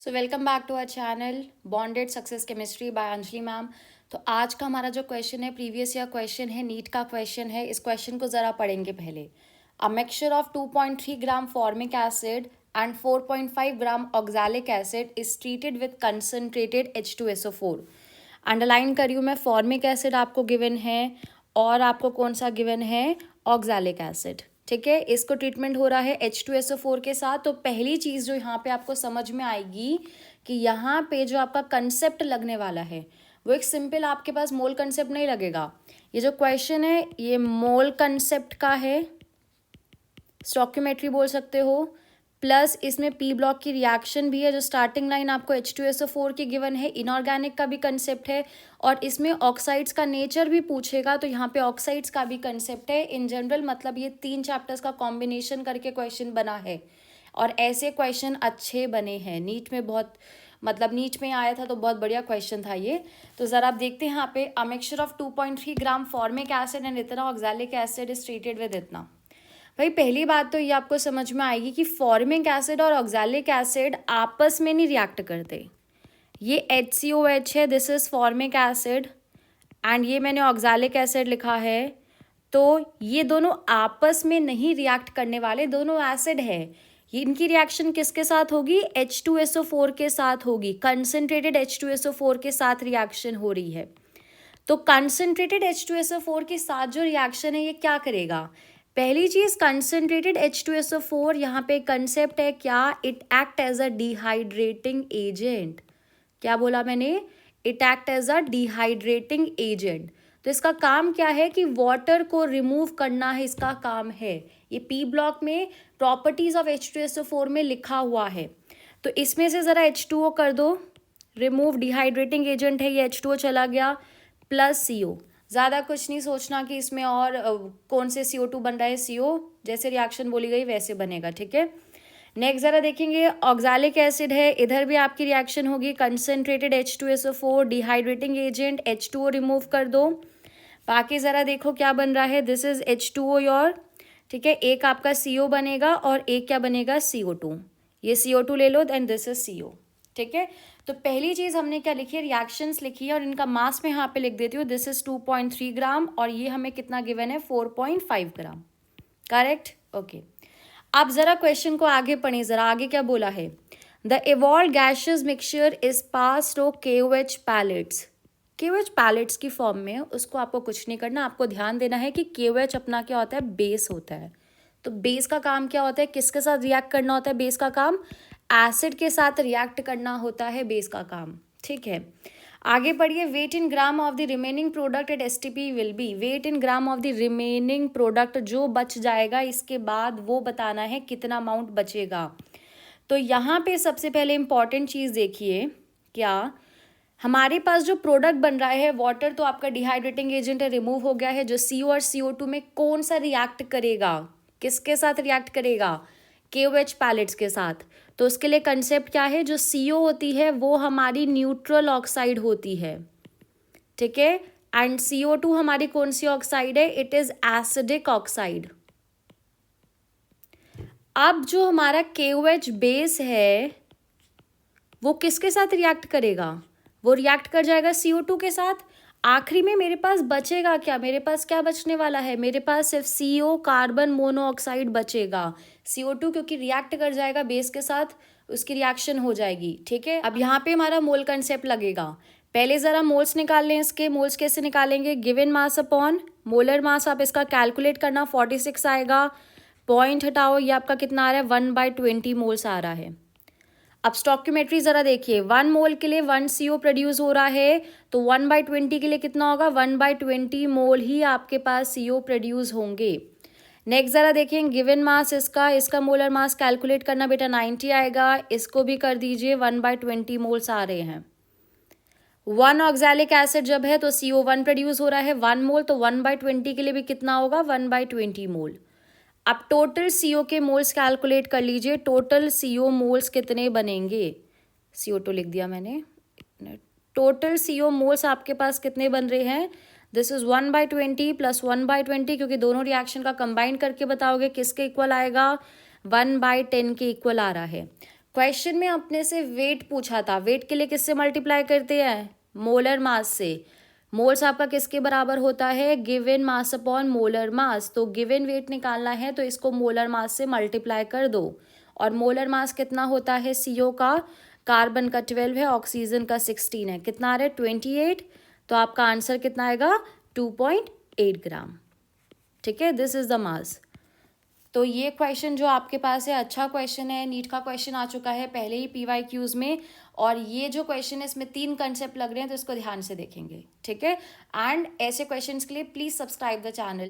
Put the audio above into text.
So welcome back to our channel bonded success chemistry by Anjali ma'am. तो आज का हमारा जो क्वेश्चन है प्रीवियस ईयर क्वेश्चन है, नीट का क्वेश्चन है। इस क्वेश्चन को ज़रा पढ़ेंगे पहले। A mixture of 2.3 gram formic acid and 4.5 gram oxalic acid is treated with concentrated H2SO4। Underline करी हूँ मैं, फॉर्मिक एसिड आपको गिवन है और आपको कौन सा गिवन है, ऑक्सैलिक एसिड। ठीक है, इसको ट्रीटमेंट हो रहा है H2SO4 के साथ। तो पहली चीज़ जो यहाँ पे आपको समझ में आएगी कि यहाँ पे जो आपका कंसेप्ट लगने वाला है वो एक सिंपल आपके पास मोल कंसेप्ट नहीं लगेगा। ये जो क्वेश्चन है ये मोल कंसेप्ट का है, स्टोइकियोमेट्री बोल सकते हो, प्लस इसमें पी ब्लॉक की रिएक्शन भी है। जो स्टार्टिंग लाइन आपको H2SO4 की गिवन है, इनऑर्गेनिक का भी कंसेप्ट है और इसमें ऑक्साइड्स का नेचर भी पूछेगा तो यहाँ पे ऑक्साइड्स का भी कंसेप्ट है। इन जनरल मतलब ये 3 चैप्टर्स का कॉम्बिनेशन करके क्वेश्चन बना है और ऐसे क्वेश्चन अच्छे बने हैं नीट में। बहुत मतलब नीट में आया था तो बहुत बढ़िया क्वेश्चन था ये। तो ज़रा आप देखते हैं यहाँ पे, a mixture of 2.3 gram formic acid and इतना oxalic acid is treated with इतना। भाई पहली बात तो ये आपको समझ में आएगी कि फॉर्मिक एसिड और ऑक्सैलिक एसिड आपस में नहीं रिएक्ट करते। ये HCOH है, this is formic acid, and ये मैंने ऑक्सैलिक एसिड लिखा है। तो ये दोनों आपस में नहीं रिएक्ट करने वाले, दोनों एसिड है। ये इनकी रिएक्शन किसके साथ होगी, H2SO4 के साथ होगी। कंसनट्रेटेड H2SO4 के साथ रिएक्शन हो रही है। तो कंसनट्रेटेड H2SO4 के साथ जो रिएक्शन है ये क्या करेगा, पहली चीज कंसनट्रेटेड H2SO4 यहाँ पे कंसेप्ट है क्या, it act as a dehydrating agent. क्या बोला मैंने, it act as a dehydrating agent. तो इसका काम क्या है कि वाटर को रिमूव करना है, इसका काम है। ये पी ब्लॉक में प्रॉपर्टीज ऑफ H2SO4 में लिखा हुआ है। तो इसमें से ज़रा H2O कर दो, रिमूव डिहाइड्रेटिंग एजेंट है ये, H2O चला गया, प्लस CO। ज़्यादा कुछ नहीं सोचना कि इसमें और कौन से CO2 बन रहा है, CO जैसे रिएक्शन बोली गई वैसे बनेगा। ठीक है, नेक्स्ट ज़रा देखेंगे, ऑक्सैलिक एसिड है, इधर भी आपकी रिएक्शन होगी concentrated H2SO4 dehydrating agent, H2O remove कर दो। बाकी ज़रा देखो क्या बन रहा है, दिस इज H2O योर। ठीक है, एक आपका CO बनेगा और एक क्या बनेगा, CO2। ये CO2 ले लो एंड दिस इज CO। ठीक है, तो पहली चीज़ हमने क्या लिखी है, रिएक्शंस लिखी है और इनका मास में यहाँ पे लिख देती हूँ, दिस इज 2.3 ग्राम और ये हमें कितना गिवन है, 4.5 ग्राम। Correct, okay. आप ज़रा क्वेश्चन को आगे पढ़ें, ज़रा आगे क्या बोला है, the evolved gaseous mixture is passed through KOH pellets। KOH pellets की फॉर्म में, उसको आपको कुछ नहीं करना, आपको ध्यान देना है कि KOH अपना क्या होता है, बेस होता है। तो बेस का काम क्या होता है, किसके साथ रिएक्ट करना होता है, बेस का काम एसिड के साथ रिएक्ट करना होता है, बेस का काम। ठीक है, आगे पढ़िए, weight in gram of the remaining product at STP will be, weight in gram of the remaining product जो बच जाएगा इसके बाद वो बताना है कितना अमाउंट बचेगा। तो यहाँ पे सबसे पहले इंपॉर्टेंट चीज़ देखिए, क्या हमारे पास जो प्रोडक्ट बन रहा है, वाटर तो आपका डिहाइड्रेटिंग एजेंट है, रिमूव हो गया है। जो CO और CO2 में कौन सा रिएक्ट करेगा, किसके साथ रिएक्ट करेगा, KOH पैलेट्स के साथ। तो उसके लिए कंसेप्ट क्या है, जो CO होती है वो हमारी न्यूट्रल ऑक्साइड होती है। ठीक है, एंड CO2 हमारी कौन सी ऑक्साइड है, इट इज एसिडिक ऑक्साइड। अब जो हमारा KOH बेस है वो किसके साथ रिएक्ट करेगा, वो रिएक्ट कर जाएगा CO2 के साथ। आखिरी में मेरे पास बचेगा क्या, मेरे पास क्या बचने वाला है, मेरे पास सिर्फ CO कार्बन मोनोऑक्साइड बचेगा। CO2 क्योंकि रिएक्ट कर जाएगा बेस के साथ, उसकी रिएक्शन हो जाएगी। ठीक है, अब यहाँ पे हमारा मोल कंसेप्ट लगेगा। पहले ज़रा मोल्स निकाल लें इसके, मोल्स कैसे निकालेंगे, given mass upon molar mass, आप इसका कैलकुलेट करना, 46 आएगा। पॉइंट हटाओ, ये आपका कितना आ रहा है, 1/20 मोल्स आ रहा है। अब स्टोइकियोमेट्री ज़रा देखिए, 1 मोल के लिए 1 CO प्रोड्यूस हो रहा है, तो 1/20 के लिए कितना होगा, 1/20 मोल ही आपके पास CO प्रोड्यूस होंगे। नेक्स्ट ज़रा देखें, गिवन मास इसका मोलर मास कैलकुलेट करना बेटा, 90 आएगा। इसको भी कर दीजिए, 1/20 मोल्स आ रहे हैं। 1 ऑक्सैलिक एसिड जब है तो CO1 प्रोड्यूस हो रहा है 1 मोल, तो 1/20 के लिए भी कितना होगा, 1/20 मोल। अब टोटल CO के मोल्स कैलकुलेट कर लीजिए, टोटल CO मोल्स कितने बनेंगे, CO2 लिख दिया मैंने। टोटल CO मोल्स आपके पास कितने बन रहे हैं, दिस इज 1/20 प्लस 1/20, क्योंकि दोनों रिएक्शन का कंबाइन करके बताओगे किसके इक्वल आएगा, 1/10 के इक्वल आ रहा है। क्वेश्चन में अपने से वेट पूछा था, वेट के लिए किससे मल्टीप्लाई करते हैं? मोलर मास से। मोल्स आपका किसके बराबर होता है? Given mass upon molar mass. तो गिवन वेट निकालना है तो इसको मोलर मास से मल्टीप्लाई कर दो। और मोलर मास कितना होता है CO का? कार्बन का 12 है, ऑक्सीजन का 16 है। कितना आ रहा है? 28। तो आपका आंसर कितना आएगा? 2.8 ग्राम। ठीक है, दिस इज द मास। तो ये क्वेश्चन जो आपके पास है अच्छा क्वेश्चन है, नीट का क्वेश्चन आ चुका है पहले ही PYQs में। और ये जो क्वेश्चन है इसमें 3 कंसेप्ट लग रहे हैं, तो इसको ध्यान से देखेंगे। ठीक है, एंड ऐसे क्वेश्चंस के लिए प्लीज सब्सक्राइब द चैनल।